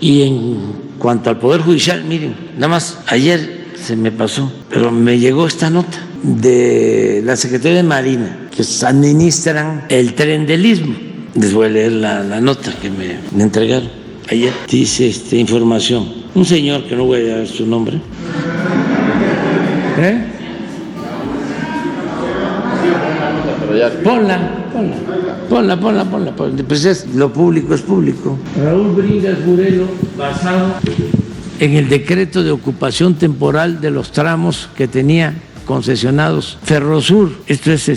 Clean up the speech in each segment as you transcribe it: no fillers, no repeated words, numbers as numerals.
Y en cuanto al Poder Judicial, miren, nada más ayer se me pasó, pero me llegó esta nota de la Secretaría de Marina, que administran el tren del Istmo. Les voy a leer la nota que me entregaron ayer. Dice información. Un señor, que no voy a dar su nombre. Ponla. Pues lo público es público. Raúl Bringas Burelo, basado en el decreto de ocupación temporal de los tramos que tenía concesionados Ferrosur. Esto es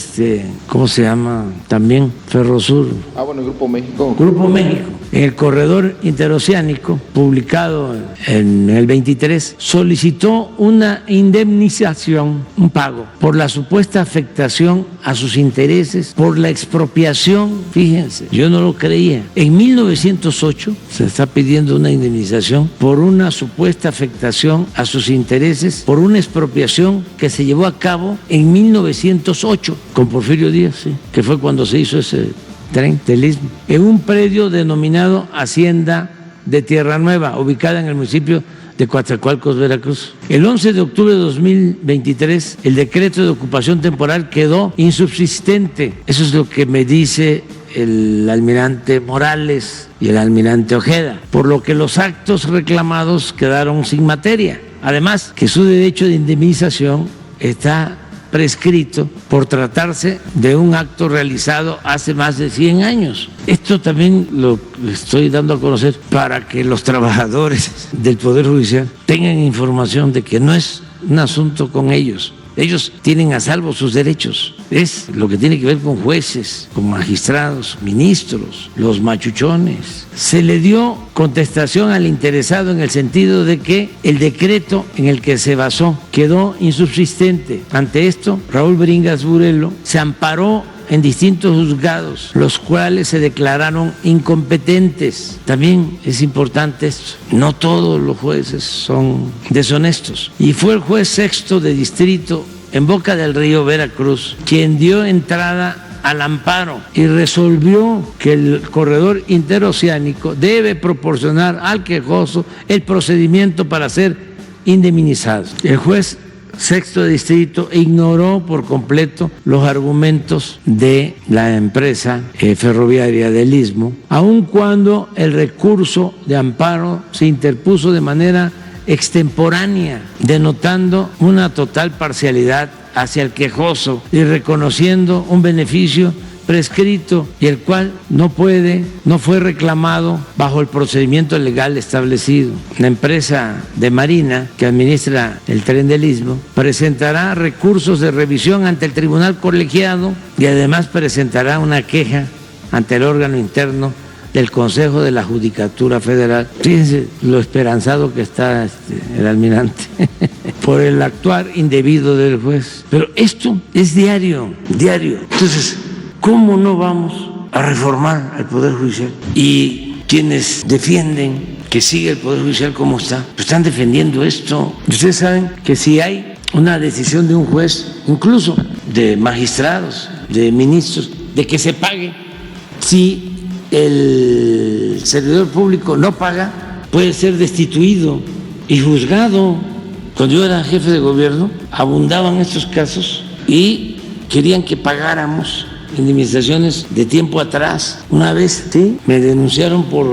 ¿cómo se llama? También Ferrosur. Bueno, Grupo México. Grupo México. En el corredor interoceánico, publicado en el 23, solicitó una indemnización, un pago, por la supuesta afectación a sus intereses, por la expropiación. Fíjense, yo no lo creía. En 1908 se está pidiendo una indemnización por una supuesta afectación a sus intereses, por una expropiación que se llevó a cabo en 1908 con Porfirio Díaz, ¿sí? Que fue cuando se hizo ese tren del Istmo, en un predio denominado Hacienda de Tierra Nueva, ubicada en el municipio de Coatzacoalcos, Veracruz. El 11 de octubre de 2023, el decreto de ocupación temporal quedó insubsistente. Eso es lo que me dice el almirante Morales y el almirante Ojeda, por lo que los actos reclamados quedaron sin materia. Además, que su derecho de indemnización está prescrito por tratarse de un acto realizado hace más de 100 años. Esto también lo estoy dando a conocer para que los trabajadores del Poder Judicial tengan información de que no es un asunto con ellos. Ellos tienen a salvo sus derechos. Es lo que tiene que ver con jueces, con magistrados, ministros, los machuchones. Se le dio contestación al interesado en el sentido de que el decreto en el que se basó quedó insubsistente. Ante esto, Raúl Bringas Burelo se amparó en distintos juzgados, los cuales se declararon incompetentes. También es importante esto, no todos los jueces son deshonestos. Y fue el juez sexto de distrito en Boca del Río, Veracruz, quien dio entrada al amparo y resolvió que el corredor interoceánico debe proporcionar al quejoso el procedimiento para ser indemnizado. El juez sexto de distrito ignoró por completo los argumentos de la empresa ferroviaria del Istmo, aun cuando el recurso de amparo se interpuso de manera extemporánea, denotando una total parcialidad hacia el quejoso y reconociendo un beneficio prescrito y el cual no fue reclamado bajo el procedimiento legal establecido. La empresa de Marina que administra el tren del Istmo presentará recursos de revisión ante el tribunal colegiado y además presentará una queja ante el órgano interno del Consejo de la Judicatura Federal. Fíjense lo esperanzado que está el almirante por el actuar indebido del juez. Pero esto es diario. Entonces, ¿cómo no vamos a reformar el Poder Judicial? Y quienes defienden que siga el Poder Judicial como está, pues están defendiendo esto. Ustedes saben que si hay una decisión de un juez, incluso de magistrados, de ministros, de que se pague, si el servidor público no paga, puede ser destituido y juzgado. Cuando yo era jefe de gobierno, abundaban estos casos y querían que pagáramos indemnizaciones de tiempo atrás. Una vez, sí, me denunciaron por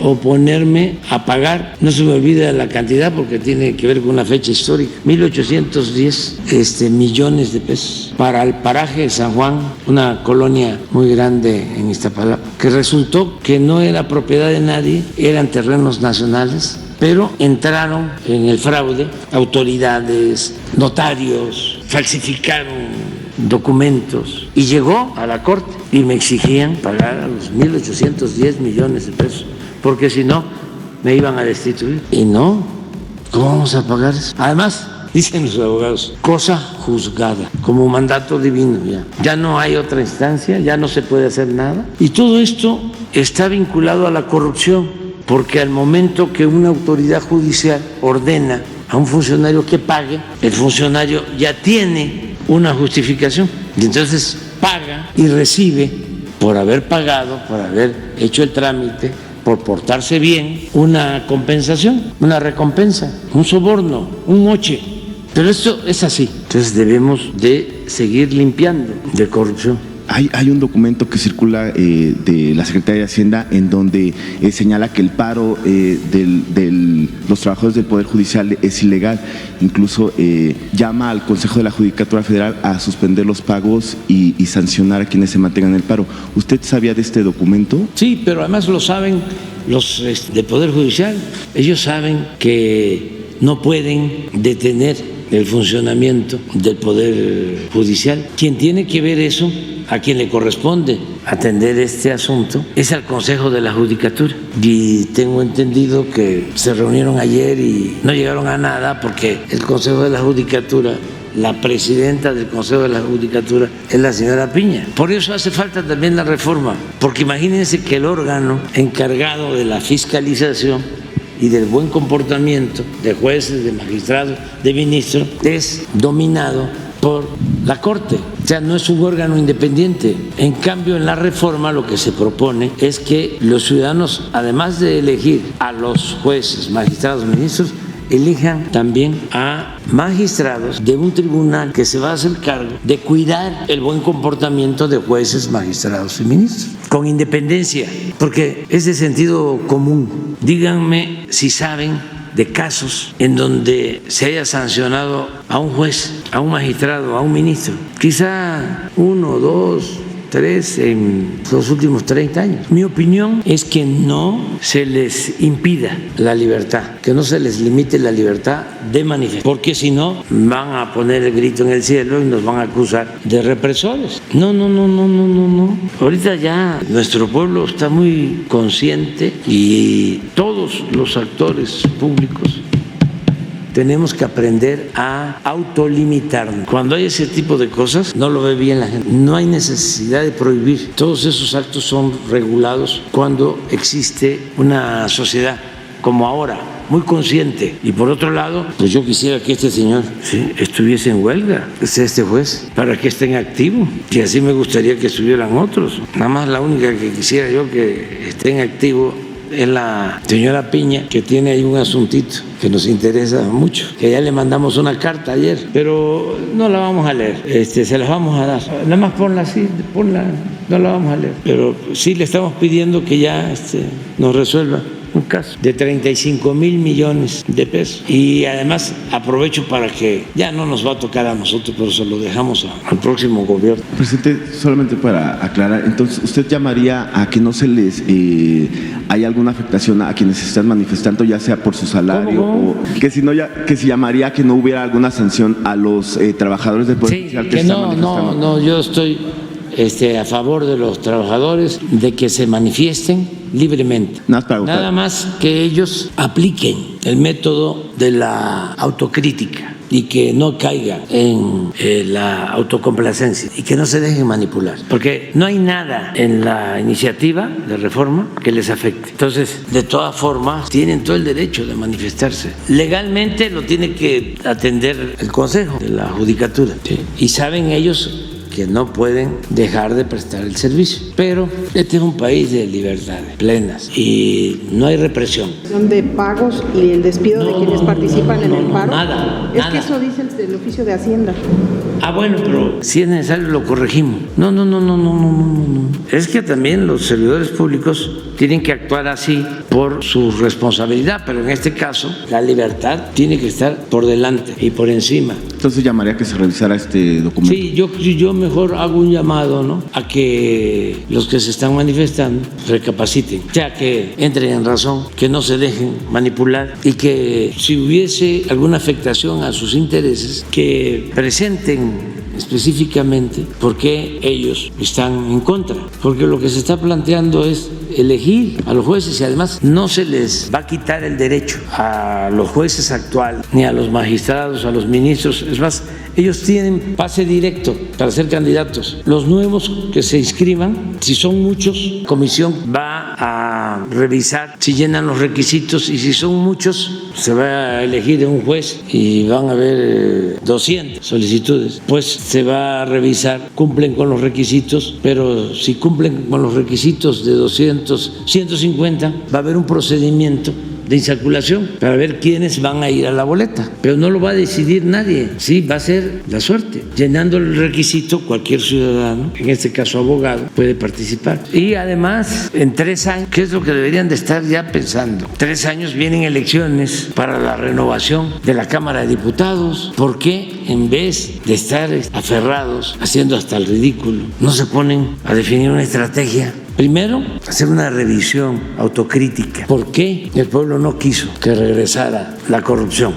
oponerme a pagar, no se me olvida la cantidad porque tiene que ver con una fecha histórica, 1.810 millones de pesos para el paraje de San Juan, una colonia muy grande en Iztapalapa, que resultó que no era propiedad de nadie, eran terrenos nacionales, pero entraron en el fraude autoridades, notarios, falsificaron documentos y llegó a la corte y me exigían pagar a los 1.810 millones de pesos porque si no me iban a destituir. Y no, ¿cómo vamos a pagar eso? Además, dicen los abogados, cosa juzgada, como mandato divino ya no hay otra instancia, ya no se puede hacer nada. Y todo esto está vinculado a la corrupción, porque al momento que una autoridad judicial ordena a un funcionario que pague, el funcionario ya tiene una justificación y entonces paga y recibe por haber pagado, por haber hecho el trámite, por portarse bien, una compensación, una recompensa, un soborno, un moche. Pero esto es así. Entonces debemos de seguir limpiando de corrupción. Hay un documento que circula de la Secretaría de Hacienda en donde señala que el paro de los trabajadores del Poder Judicial es ilegal. Incluso llama al Consejo de la Judicatura Federal a suspender los pagos y sancionar a quienes se mantengan en el paro. ¿Usted sabía de este documento? Sí, pero además lo saben los del Poder Judicial. Ellos saben que no pueden detener el funcionamiento del Poder Judicial. Quien tiene que ver eso, a quien le corresponde atender este asunto, es al Consejo de la Judicatura. Y tengo entendido que se reunieron ayer y no llegaron a nada porque el Consejo de la Judicatura, la presidenta del Consejo de la Judicatura es la señora Piña. Por eso hace falta también la reforma, porque imagínense que el órgano encargado de la fiscalización y del buen comportamiento de jueces, de magistrados, de ministros, es dominado por la Corte. O sea, no es un órgano independiente. En cambio, en la reforma lo que se propone es que los ciudadanos, además de elegir a los jueces, magistrados, ministros, elijan también a magistrados de un tribunal que se va a hacer cargo de cuidar el buen comportamiento de jueces, magistrados y ministros, con independencia, porque es de sentido común. Díganme si saben de casos en donde se haya sancionado a un juez, a un magistrado, a un ministro, quizá 1, 2, 3 en los últimos 30 años. Mi opinión es que no se les impida la libertad, que no se les limite la libertad de manifestar, porque si no van a poner el grito en el cielo y nos van a acusar de represores. No. Ahorita ya nuestro pueblo está muy consciente y todos los actores públicos tenemos que aprender a autolimitarnos. Cuando hay ese tipo de cosas, no lo ve bien la gente. No hay necesidad de prohibir. Todos esos actos son regulados cuando existe una sociedad como ahora, muy consciente. Y por otro lado, pues yo quisiera que este señor estuviese en huelga, este juez, para que esté en activo. Y así me gustaría que estuvieran otros. Nada más la única que quisiera yo que esté en activo es la señora Piña, que tiene ahí un asuntito que nos interesa mucho, que ya le mandamos una carta ayer, pero no la vamos a leer, se las vamos a dar. Nada más ponla así, no la vamos a leer, pero sí le estamos pidiendo que ya nos resuelva un caso de 35 mil millones de pesos. Y además aprovecho para que ya no nos va a tocar a nosotros, pero se lo dejamos al próximo gobierno. Presidente, solamente para aclarar, entonces usted llamaría a que no se les hay alguna afectación a quienes se están manifestando, ya sea por su salario, o que si no, que se llamaría a que no hubiera alguna sanción a los trabajadores del Poder Judicial que se están manifestando. No, yo estoy a favor de los trabajadores, de que se manifiesten libremente. Nada más que ellos apliquen el método de la autocrítica y que no caigan en la autocomplacencia y que no se dejen manipular, porque no hay nada en la iniciativa de reforma que les afecte. Entonces, de todas formas, tienen todo el derecho de manifestarse. Legalmente lo tiene que atender el Consejo de la Judicatura, ¿sí? Y saben ellos que no pueden dejar de prestar el servicio. Pero este es un país de libertades plenas y no hay represión. ¿De pagos y el despido de quienes participan en el paro? Nada. Que eso dice el oficio de Hacienda. Bueno, pero si es necesario lo corregimos. No. Es que también los servidores públicos tienen que actuar así por su responsabilidad, pero en este caso la libertad tiene que estar por delante y por encima. Entonces llamaría a que se revisara este documento. Sí, yo mejor hago un llamado, ¿no?, a que los que se están manifestando recapaciten, o sea, que entren en razón, que no se dejen manipular y que si hubiese alguna afectación a sus intereses, que presenten específicamente por qué ellos están en contra, porque lo que se está planteando es elegir a los jueces y además no se les va a quitar el derecho a los jueces actuales, ni a los magistrados, a los ministros. Es más, ellos tienen pase directo para ser candidatos. Los nuevos que se inscriban, si son muchos, la comisión va a a revisar si llenan los requisitos y si son muchos, se va a elegir un juez y van a haber 200 solicitudes. Pues se va a revisar, cumplen con los requisitos, pero si cumplen con los requisitos de 200, 150, va a haber un procedimiento de insaculación para ver quiénes van a ir a la boleta, pero no lo va a decidir nadie, sí, va a ser la suerte. Llenando el requisito, cualquier ciudadano, en este caso abogado, puede participar. Y además, en 3 años, que es lo que deberían de estar ya pensando, 3 años vienen elecciones para la renovación de la Cámara de Diputados. ¿Por qué en vez de estar aferrados, haciendo hasta el ridículo, no se ponen a definir una estrategia? Primero, hacer una revisión autocrítica. ¿Por qué el pueblo no quiso que regresara la corrupción?